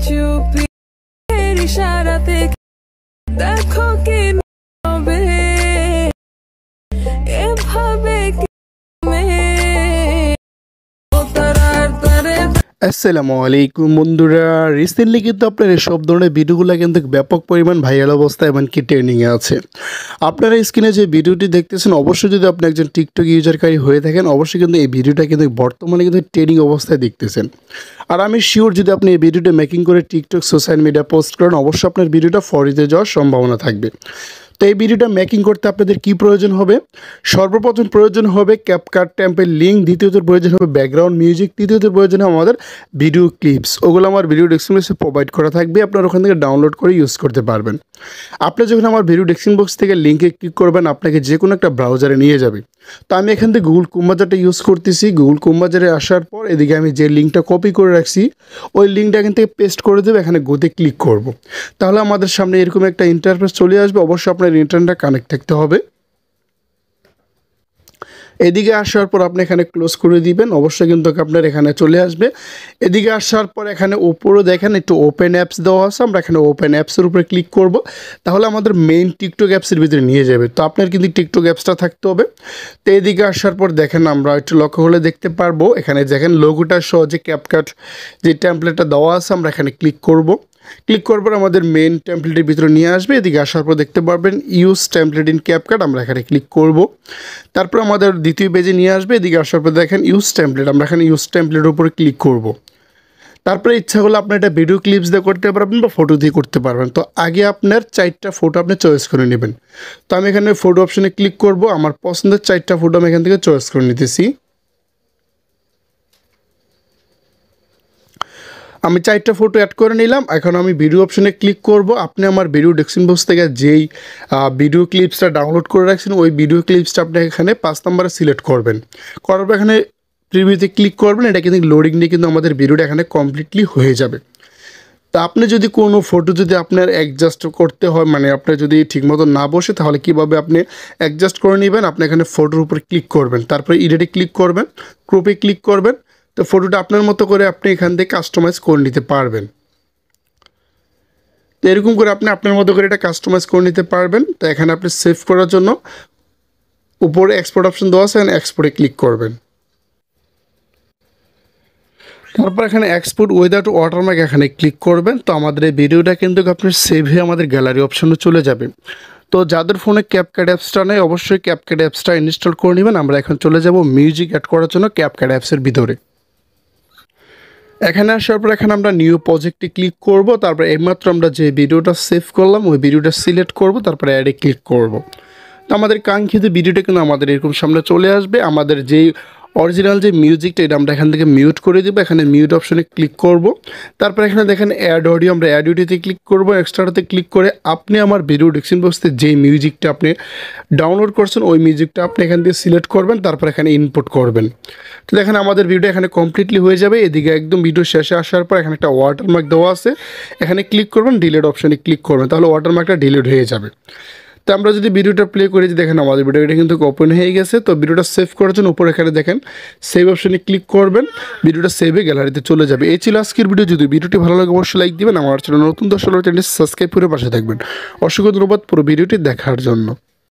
চুপি ইশারাতে দেখো কি হবে এভাবে আসসালামু আলাইকুম বন্ধুরা, রিসেন্টলি কিন্তু আপনার এসব ধরনের ভিডিওগুলো কিন্তু ব্যাপক পরিমাণ ভাইরাল অবস্থায় এমনকি ট্রেন্ডিংয়ে আছে। আপনারা স্ক্রিনে যে ভিডিওটি দেখতেছেন, অবশ্যই যদি আপনি একজন টিকটক ইউজারকারী হয়ে থাকেন, অবশ্যই কিন্তু এই ভিডিওটা কিন্তু বর্তমানে কিন্তু ট্রেন্ডিং অবস্থায় দেখতেছেন। আর আমি শিওর যদি আপনি এই ভিডিওটা মেকিং করে টিকটক সোশ্যাল মিডিয়া পোস্ট করেন, অবশ্যই আপনার ভিডিওটা ফরিতে যাওয়ার সম্ভাবনা থাকবে। তো এই ভিডিওটা মেকিং করতে আপনাদের কি প্রয়োজন হবে? সর্বপ্রথম প্রয়োজন হবে ক্যাপকাট টেম্পের লিঙ্ক, দ্বিতীয়ত প্রয়োজন হবে ব্যাকগ্রাউন্ড মিউজিক, তৃতীয়ত প্রয়োজন হবে আমাদের ভিডিও ক্লিপস। ওগুলো আমার ভিডিও ডেসক্রিপশনে প্রোভাইড করা থাকবে, আপনারা ওখান থেকে ডাউনলোড করে ইউজ করতে পারবেন। আপনি যখন আমার ভিডিও ডেসক্রিপশন বক্স থেকে লিঙ্কে ক্লিক করবেন, আপনাকে যে কোনো একটা ব্রাউজারে নিয়ে যাবে। তো আমি এখান থেকে গুগল ক্রোম ব্রাউজারটা ইউজ করতেছি। গুগল ক্রোম ব্রাউজারে আসার পর এদিকে আমি যে লিঙ্কটা কপি করে রাখছি, ওই লিঙ্কটা এখান থেকে পেস্ট করে দেবো, এখানে গোতে ক্লিক করব। তাহলে আমাদের সামনে এরকম একটা ইন্টারফেস চলে আসবে। অবশ্যই আপনার ইন্টারনেটটা কানেক্ট থাকতে হবে। এদিকে আসার পর আপনি এখানে ক্লোজ করে দিবেন, অবশ্যই কিন্তু আপনার এখানে চলে আসবে। এদিকে আসার পর এখানে উপরে দেখেন একটু ওপেন অ্যাপস দেওয়া আছে, আমরা এখানে ওপেন অ্যাপসের উপরে ক্লিক করব। তাহলে আমাদের মেইন টিকটক অ্যাপসের ভিতরে নিয়ে যাবে। তো আপনার কিন্তু টিকটক অ্যাপসটা থাকতে হবে। তো এদিকে আসার পর দেখেন আমরা একটু লক্ষ্য হলে দেখতে পারবো, এখানে দেখেন লোগোটা সহ যে ক্যাপকাট যে টেমপ্লেটটা দেওয়া আছে, আমরা এখানে ক্লিক করব। ক্লিক করার পর আমাদের মেন টেমপ্লেটের ভিতরে নিয়ে আসবে। এদিকে আসার পর দেখতে পারবেন ইউজ টেমপ্লেট ইন ক্যাপকাট, আমরা এখানে ক্লিক করব। তারপর আমাদের দ্বিতীয় পেজে নিয়ে আসবে। এদিকে আসার পর দেখেন ইউজ টেমপ্লেট, আমরা এখানে ইউজ টেমপ্লেটের উপরে ক্লিক করব। তারপরে ইচ্ছা হলে আপনি এটা ভিডিও ক্লিপস দিয়ে করতে পারবেন বা ফটো দিয়ে করতে পারবেন। তো আগে আপনার 4টা ফটো আপনি চয়েস করে নেবেন। তো আমি এখানে ফটো অপশনে ক্লিক করব, আমার পছন্দের 4টা ফটো আমি এখান থেকে চয়েস করে নিতেছি। আমি 4টা ফটো অ্যাড করে নিলাম। এখন আমি ভিডিও অপশনে ক্লিক করব। আপনি আমার ভিডিও ডেসক্রিপশন বক্স থেকে যেই ভিডিও ক্লিপসটা ডাউনলোড করে রাখছেন, ওই ভিডিও ক্লিপসটা আপনি এখানে 5 নম্বরে সিলেক্ট করবেন। করার পর এখানে প্রিভিউতে ক্লিক করবেন। এটা কিন্তু লোডিং নিয়ে কিন্তু আমাদের ভিডিওটা এখানে কমপ্লিটলি হয়ে যাবে। তা আপনি যদি কোনো ফটো যদি আপনার অ্যাডজাস্ট করতে হয়, মানে আপনার যদি ঠিকমতো না বসে, তাহলে কীভাবে আপনি অ্যাডজাস্ট করে নেবেন? আপনি এখানে ফটোর উপরে ক্লিক করবেন, তারপরে এডিটে ক্লিক করবেন, ক্রপে ক্লিক করবেন। তো ফটোটা আপনার মতো করে আপনি এখান থেকে কাস্টমাইজ করে নিতে পারবেন। তো এরকম করে আপনি আপনার মতো করে এটা কাস্টমাইজ করে নিতে পারবেন। তো এখানে আপনি সেভ করার জন্য উপরে এক্সপোর্ট অপশন দেওয়া আছে, এক্সপোর্টে ক্লিক করবেন। তারপর এখানে এক্সপোর্ট উইদাউট ওয়াটারমার্ক এখানে ক্লিক করবেন। তো আমাদের এই ভিডিওটা কিন্তু আপনার সেভ হয়ে আমাদের গ্যালারি অপশনে চলে যাবে। তো যাদের ফোনে ক্যাপকাট অ্যাপসটা নেই, অবশ্যই ক্যাপকাট অ্যাপসটা ইনস্টল করে নেবেন। আমরা এখন চলে যাব মিউজিক অ্যাড করার জন্য ক্যাপকাট অ্যাপসের ভিতরে। এখানে আসার পর এখানে আমরা নিউ প্রজেক্টে ক্লিক করব। তারপর এইমাত্র আমরা যে ভিডিওটা সেভ করলাম, ওই ভিডিওটা সিলেক্ট করব, তারপরে অ্যাডে ক্লিক করব। তো আমাদের কাঙ্ক্ষিত ভিডিওটা কিন্তু আমাদের এরকম সামনে চলে আসবে। আমাদের যেই অরিজিনাল যে মিউজিকটা, এটা আমরা এখান থেকে মিউট করে দেবো। এখানে মিউট অপশনে ক্লিক করব। তারপর এখানে দেখেন অ্যাড অডিও, আমরা অ্যাড অডিওতে ক্লিক করব। এক্সট্রাতে ক্লিক করে আপনি আমার ভিডিও ডেসক্রিপশন বক্সে যেই মিউজিকটা আপনি ডাউনলোড করছেন, ওই মিউজিকটা আপনি এখান থেকে সিলেক্ট করবেন, তারপর এখানে ইনপুট করবেন। তো দেখেন আমাদের ভিডিও এখানে কমপ্লিটলি হয়ে যাবে। এদিকে একদম ভিডিও শেষে আসার পর এখানে একটা ওয়াটারমার্ক দেওয়া আছে, এখানে ক্লিক করবেন, ডিলিট অপশনে ক্লিক করবেন, তাহলে ওয়াটারমার্কটা ডিলিট হয়ে যাবে। তো আমরা যদি ভিডিওটা প্লে করি, দেখেন আমাদের ভিডিওটা কিন্তু ওপেন হয়ে গেছে। তো ভিডিওটা সেভ করার জন্য উপরে এখানে দেখেন সেভ অপশনে ক্লিক করবেন, ভিডিওটা সেভে গ্যালারিতে চলে যাবে। এই ছিল আজকের ভিডিও। যদি ভিডিওটি ভালো লাগে অবশ্যই লাইক দিবেন। আমার চ্যানেল নতুন দর্শক চ্যানেলটি সাবস্ক্রাইব করে পাশে থাকবেন। অসংখ্য ধন্যবাদ পুরো ভিডিওটি দেখার জন্য।